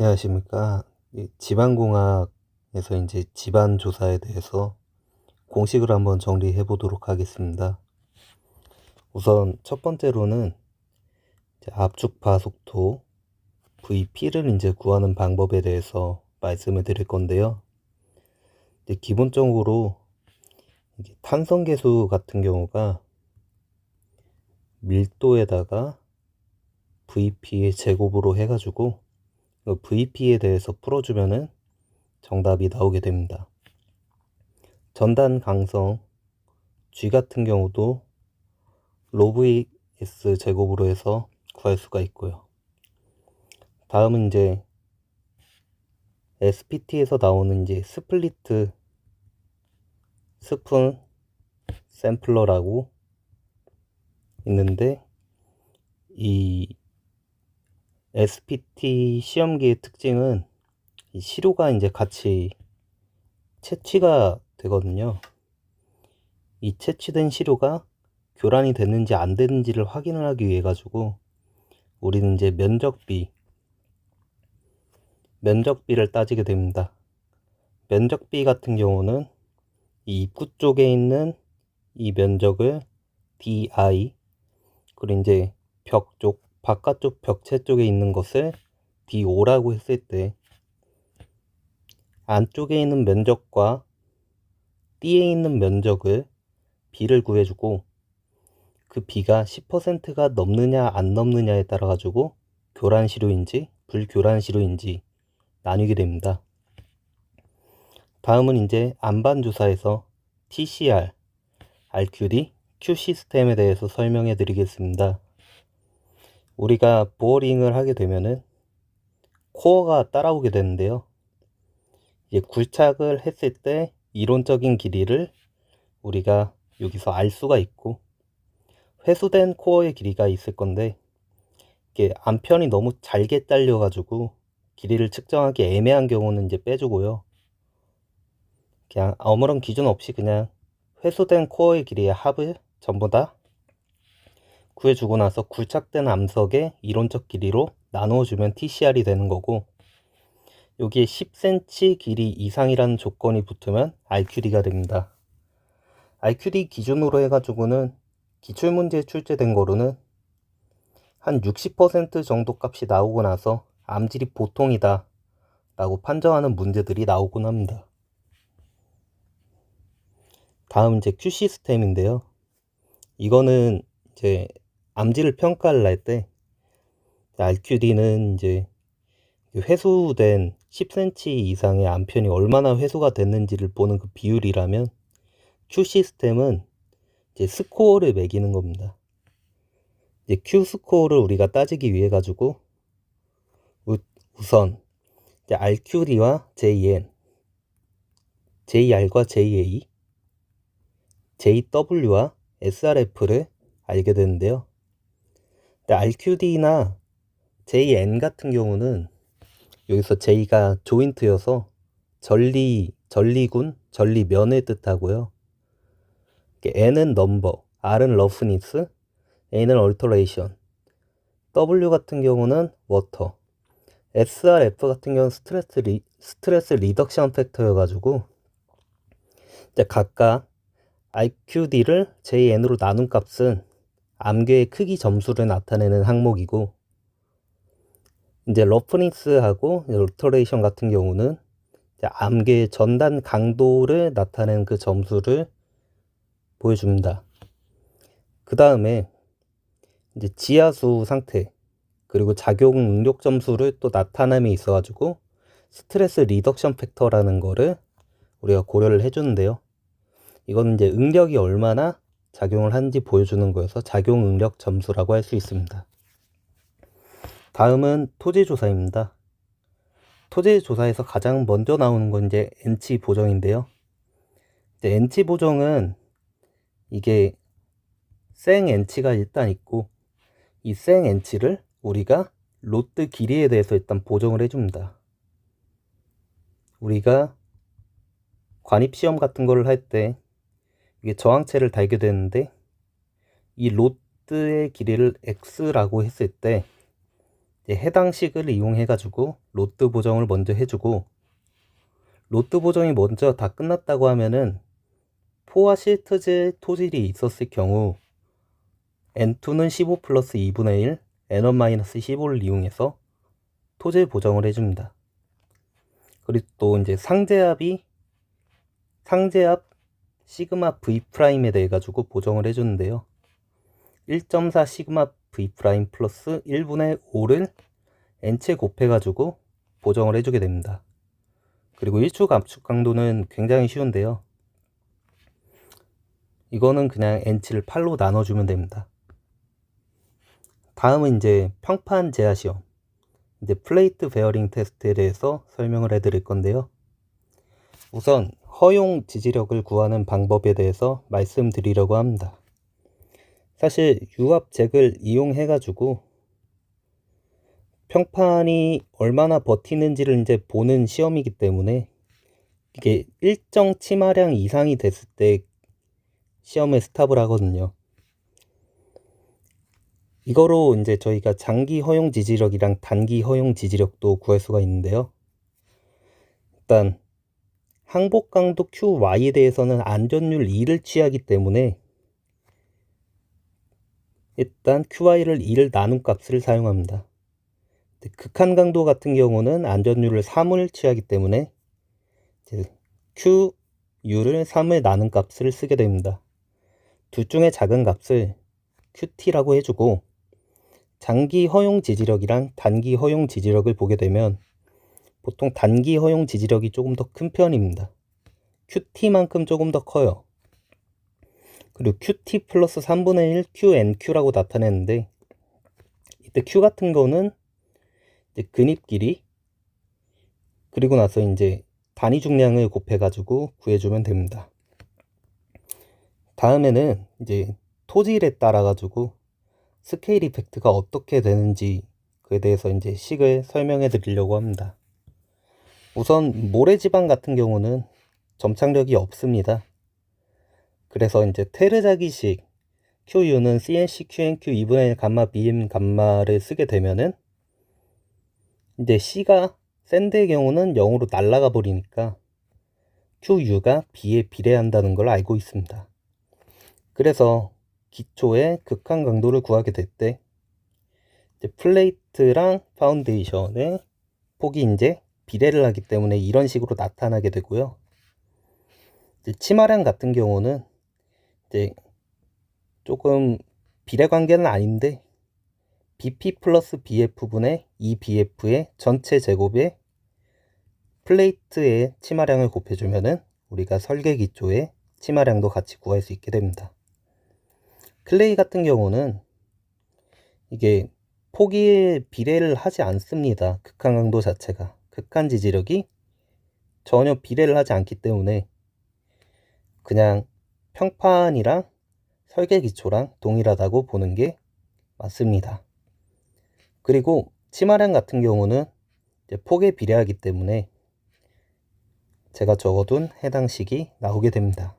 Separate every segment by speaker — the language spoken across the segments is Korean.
Speaker 1: 안녕하십니까. 이 지방공학에서 이제 집안 조사에 대해서 공식을 한번 정리해 보도록 하겠습니다. 우선 첫 번째로는 이제 압축 가속도 VP를 이제 구하는 방법에 대해서 말씀을 드릴 건데요. 이제 기본적으로 이게 탄성계수 같은 경우가 밀도에다가 VP의 제곱으로 해가지고 VP에 대해서 풀어주면은 정답이 나오게 됩니다. 전단 강성 G 같은 경우도 로브 S 제곱으로 해서 구할 수가 있고요. 다음은 이제 SPT에서 나오는 이제 스플리트 스푼 샘플러라고 있는데, 이 SPT 시험기의 특징은 이 시료가 이제 같이 채취가 되거든요. 이 채취된 시료가 교란이 됐는지 안 됐는지를 확인을 하기 위해 가지고 우리는 이제 면적비를 따지게 됩니다. 면적비 같은 경우는 이 입구 쪽에 있는 이 면적을 DI, 그리고 이제 벽 쪽, 바깥쪽 벽체 쪽에 있는 것을 DO라고 했을 때, 안쪽에 있는 면적과 D에 있는 면적을 B를 구해주고, 그 B가 10%가 넘느냐 안 넘느냐에 따라 가지고 교란시료인지 불교란시료인지 나뉘게 됩니다. 다음은 이제 안반조사에서 TCR, RQD, Q 시스템에 대해서 설명해 드리겠습니다. 우리가 보어링을 하게 되면은 코어가 따라오게 되는데요. 이제 굴착을 했을 때 이론적인 길이를 우리가 여기서 알 수가 있고, 회수된 코어의 길이가 있을 건데, 이게 안편이 너무 잘게 잘려 가지고 길이를 측정하기 애매한 경우는 이제 빼주고요. 그냥 아무런 기준 없이 그냥 회수된 코어의 길이의 합을 전부 다 구해주고 나서 굴착된 암석의 이론적 길이로 나누어주면 TCR이 되는 거고, 여기에 10cm 길이 이상이라는 조건이 붙으면 RQD가 됩니다. RQD 기준으로 해가지고는 기출문제에 출제된 거로는 한 60% 정도 값이 나오고 나서 암질이 보통이다 라고 판정하는 문제들이 나오곤 합니다. 다음 이제 Q 시스템인데요. 이거는 이제 암질을 평가를 할 때 RQD는 이제 회수된 10cm 이상의 암편이 얼마나 회수가 됐는지를 보는 그 비율이라면, Q 시스템은 이제 스코어를 매기는 겁니다. 이제 Q 스코어를 우리가 따지기 위해 가지고 우선 이제 RQD와 JN, JR과 JA, JW와 SRF를 알게 되는데요. RQD나 JN 같은 경우는 여기서 J가 조인트여서 전리면을 뜻하고요. N은 넘버, R은 러프니스, A는 얼터레이션, W 같은 경우는 워터, SRF 같은 경우는 스트레스 리덕션 팩터여가지고 이제 각각 RQD를 JN으로 나눈 값은 암괴의 크기 점수를 나타내는 항목이고, 이제 러프니스하고 얼터레이션 같은 경우는 암괴의 전단 강도를 나타내는 그 점수를 보여줍니다. 그 다음에 이제 지하수 상태, 그리고 작용 응력 점수를 또 나타남이 있어가지고 스트레스 리덕션 팩터라는 거를 우리가 고려를 해주는데요. 이건 이제 응력이 얼마나 작용을 하는지 보여주는 거여서 작용 응력 점수라고 할 수 있습니다. 다음은 토지 조사입니다. 토지 조사에서 가장 먼저 나오는 건 이제 N치 보정인데요. 이제 N치 보정은 이게 생 N치가 일단 있고, 이 생 N치를 우리가 로트 길이에 대해서 일단 보정을 해줍니다. 우리가 관입시험 같은 거를 할 때 이게 저항체를 달게 되는데, 이 로트의 길이를 X라고 했을 때 해당 식을 이용해 가지고 로드 보정을 먼저 해주고, 로드 보정이 먼저 다 끝났다고 하면은 포화 실트제 토질이 있었을 경우 N2는 15 플러스 2분의 1 N1 마이너스 15를 이용해서 토질 보정을 해줍니다. 그리고 또 이제 상제압 시그마 V 프라임에 대해 가지고 보정을 해주는데요. 1.4 시그마 V 프라임 플러스 1분의 5를 n체 곱해가지고 보정을 해주게 됩니다. 그리고 일축 압축 강도는 굉장히 쉬운데요. 이거는 그냥 n치를 8로 나눠주면 됩니다. 다음은 이제 평판 제하 시험, 이제 플레이트 베어링 테스트에 대해서 설명을 해드릴 건데요. 우선 허용 지지력을 구하는 방법에 대해서 말씀드리려고 합니다. 사실 유압잭을 이용해 가지고 평판이 얼마나 버티는지를 이제 보는 시험이기 때문에 이게 일정 치마량 이상이 됐을 때 시험에 스탑을 하거든요. 이거로 이제 저희가 장기 허용 지지력이랑 단기 허용 지지력도 구할 수가 있는데요. 일단 항복 강도 QY에 대해서는 안전율 2를 취하기 때문에 일단 QY를 2를 나눈 값을 사용합니다. 극한 강도 같은 경우는 안전율을 3을 취하기 때문에 QU를 3을 나눈 값을 쓰게 됩니다. 둘 중에 작은 값을 QT라고 해주고, 장기 허용 지지력이랑 단기 허용 지지력을 보게 되면 보통 단기 허용 지지력이 조금 더 큰 편입니다. QT만큼 조금 더 커요. 그리고 QT 플러스 3분의 1 QNQ라고 나타내는데, 이때 Q 같은 거는 이제 근입 길이, 그리고 나서 이제 단위 중량을 곱해가지고 구해주면 됩니다. 다음에는 이제 토질에 따라 가지고 스케일 이펙트가 어떻게 되는지 그에 대해서 이제 식을 설명해 드리려고 합니다. 우선 모래지방 같은 경우는 점착력이 없습니다. 그래서 이제 테르자기식 QU는 CNC QNQ 2분의 1 감마 BM 감마를 쓰게 되면은 이제 C가 샌드의 경우는 0으로 날아가 버리니까 QU가 B에 비례한다는 걸 알고 있습니다. 그래서 기초의 극한 강도를 구하게 될 때 플레이트랑 파운데이션의 폭이 이제 비례를 하기 때문에 이런 식으로 나타나게 되고요. 이제 치마량 같은 경우는 이제 조금 비례 관계는 아닌데 BP 플러스 BF분의 2BF의 전체 제곱에 플레이트의 치마량을 곱해주면은 우리가 설계 기초의 치마량도 같이 구할 수 있게 됩니다. 클레이 같은 경우는 이게 폭이 비례를 하지 않습니다. 극한 강도 자체가, 극한 지지력이 전혀 비례를 하지 않기 때문에 그냥 평판이랑 설계 기초랑 동일하다고 보는 게 맞습니다. 그리고 치마량 같은 경우는 이제 폭에 비례하기 때문에 제가 적어둔 해당 식이 나오게 됩니다.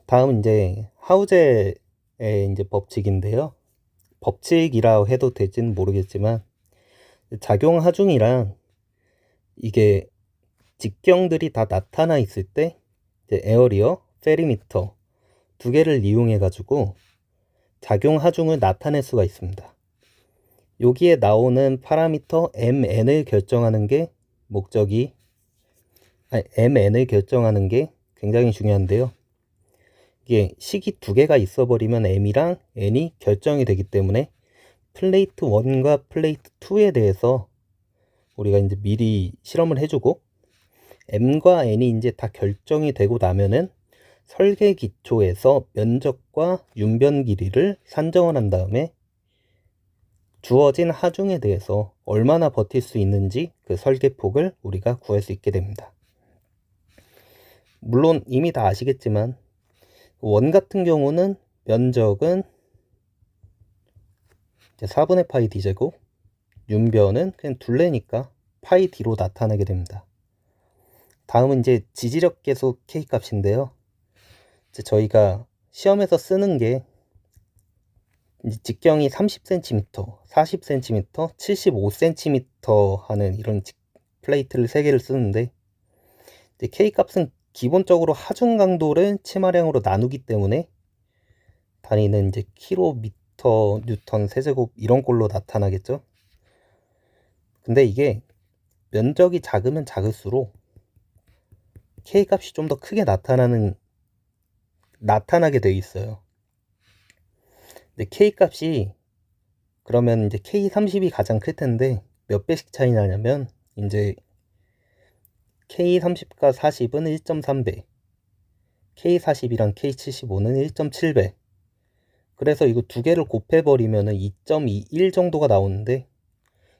Speaker 1: 다음 이제 하우제의 이제 법칙인데요. 법칙이라고 해도 될지는 모르겠지만 작용 하중이랑 이게 직경들이 다 나타나 있을 때 이제 에어리어, 페리미터 두 개를 이용해 가지고 작용 하중을 나타낼 수가 있습니다. 여기에 나오는 파라미터 MN을 결정하는 게 MN을 결정하는 게 굉장히 중요한데요. 이게 식이 두 개가 있어 버리면 M이랑 N이 결정이 되기 때문에 플레이트 1과 플레이트 2에 대해서 우리가 이제 미리 실험을 해주고 M과 N이 이제 다 결정이 되고 나면은 설계 기초에서 면적과 윤변 길이를 산정을 한 다음에 주어진 하중에 대해서 얼마나 버틸 수 있는지 그 설계폭을 우리가 구할 수 있게 됩니다. 물론 이미 다 아시겠지만 원 같은 경우는 면적은 이제 4분의 파이 D제곱, 윤변은 그냥 둘레니까 파이 D로 나타나게 됩니다. 다음은 이제 지지력 계수 K 값인데요. 이제 저희가 시험에서 쓰는 게 이제 직경이 30cm, 40cm, 75cm 하는 이런 플레이트를 3개를 쓰는데, 이제 K값은 기본적으로 하중 강도를 치마량으로 나누기 때문에 단위는 이제 킬로미터 뉴턴 세제곱 이런 꼴로 나타나겠죠. 근데 이게 면적이 작으면 작을수록 K값이 좀 더 크게 나타나게 돼 있어요. 근데 K값이 그러면 이제 K30이 가장 클 텐데 몇 배씩 차이 나냐면, 이제 K30과 40은 1.3배, K40이랑 K75는 1.7배. 그래서 이거 두 개를 곱해버리면은 2.21 정도가 나오는데,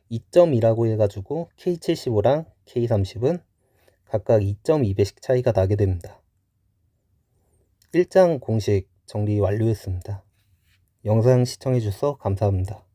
Speaker 1: 2.2라고 해가지고 K75랑 K30은 각각 2.2배씩 차이가 나게 됩니다. 1장 공식 정리 완료했습니다. 영상 시청해주셔서 감사합니다.